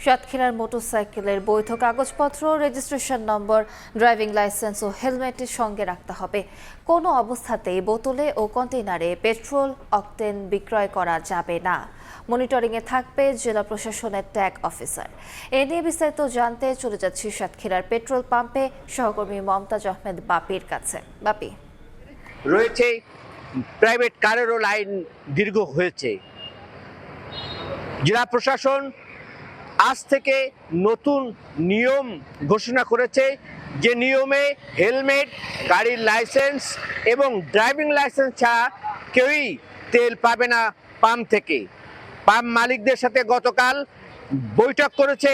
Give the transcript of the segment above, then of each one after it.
সাতক্ষীরার মোটরসাইকেলের বৈধ কাগজপত্র, রেজিস্ট্রেশন নম্বর, ড্রাইভিং লাইসেন্স ও হেলমেটের সঙ্গে রাখতে হবে। কোনো অবস্থাতেই বোতলে ও কন্টেইনারে পেট্রোল, অকটেন বিক্রয় করা যাবে না। মনিটরিংয়ে থাকবে জেলা প্রশাসনের ট্যাগ অফিসার। এ নিয়ে বিস্তারিত জানতে চলে যাচ্ছি সাতক্ষীরার পেট্রোল পাম্পে সহকর্মী মমতাজ আহমেদ বাপির কাছে। বাপি, রয়েছে প্রাইভেট কারেরও লাইন দীর্ঘ হয়েছে। জেলা প্রশাসন আজ থেকে নতুন নিয়ম ঘোষণা করেছে, যে নিয়মে হেলমেট, গাড়ির লাইসেন্স এবং ড্রাইভিং লাইসেন্স ছাড়া কেউই তেল পাবে না পাম্প থেকে। পাম্প মালিকদের সাথে গতকাল বৈঠক করেছে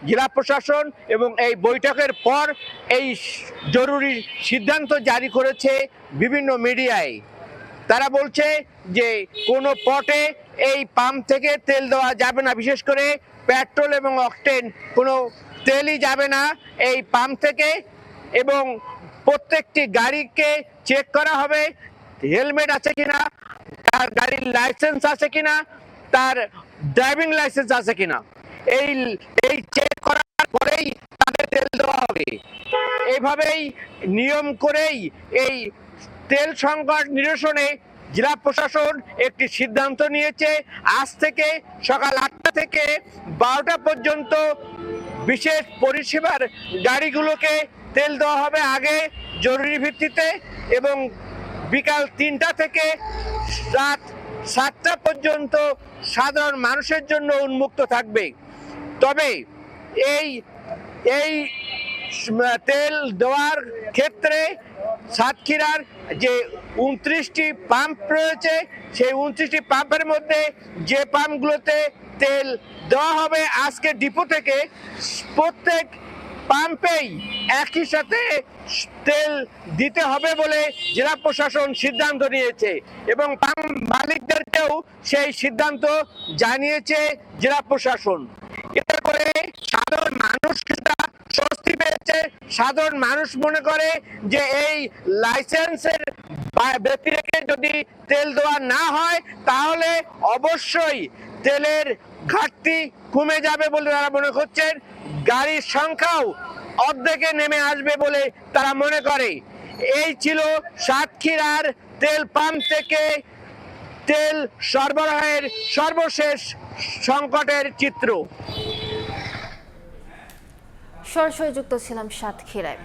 জেলা প্রশাসন এবং এই বৈঠকের পর এই জরুরি সিদ্ধান্ত জারি করেছে বিভিন্ন মিডিয়ায়। তারা বলছে যে কোনো পটে এই পাম্প থেকে তেল দেওয়া যাবে না, বিশেষ করে পেট্রোল এবং অকটেন কোনো তেলই যাবে না এই পাম্প থেকে। এবং প্রত্যেকটি গাড়িকে চেক করা হবে হেলমেট আছে কিনা, তার গাড়ির লাইসেন্স আছে কিনা, তার ড্রাইভিং লাইসেন্স আছে কিনা। এই চেক করার পরেই তাদের তেল দেওয়া হবে। এইভাবেই নিয়ম করেই এই তেল সংকট নিরসনে জেলা প্রশাসন একটি সিদ্ধান্ত নিয়েছে। আজ থেকে সকাল 8টা থেকে 12টা পর্যন্ত বিশেষ পরিষেবার গাড়িগুলোকে তেল দেওয়া হবে আগে জরুরি ভিত্তিতে, এবং বিকাল 3টা থেকে রাত 7টা পর্যন্ত সাধারণ মানুষের জন্য উন্মুক্ত থাকবে। তবে এই তেল দেওয়ার ক্ষেত্রে সাতক্ষীরার যে 29টি পাম্প রয়েছে, সেই 29টি পাম্পের মধ্যে যে পাম্পগুলোতে তেল দেওয়া হবে আজকে ডিপো থেকে, প্রত্যেক পাম্পেই একই সাথে তেল দিতে হবে বলে জেলা প্রশাসন সিদ্ধান্ত নিয়েছে এবং পাম্প মালিকদেরকেও সেই সিদ্ধান্ত জানিয়েছে জেলা প্রশাসন। এতে করে সাধারণ মানুষ কিছুটা স্বস্তি পেয়েছে। সাধারণ মানুষ মনে করে যে এই লাইসেন্সের ব্যক্তি রেখে যদি তেল দেওয়া না হয় তাহলে অবশ্যই তেলের ঘাটতি কমে যাবে বলে তারা মনে করছেন। গাড়ির সংখ্যাও অর্ধেকে নেমে আসবে বলে তারা মনে করে। এই ছিল সাতক্ষীরার তেল পাম্প থেকে তেল সরবরাহের সর্বশেষ সংকটের চিত্র। সরাসরি যুক্ত ছিলাম সাতক্ষীরায়।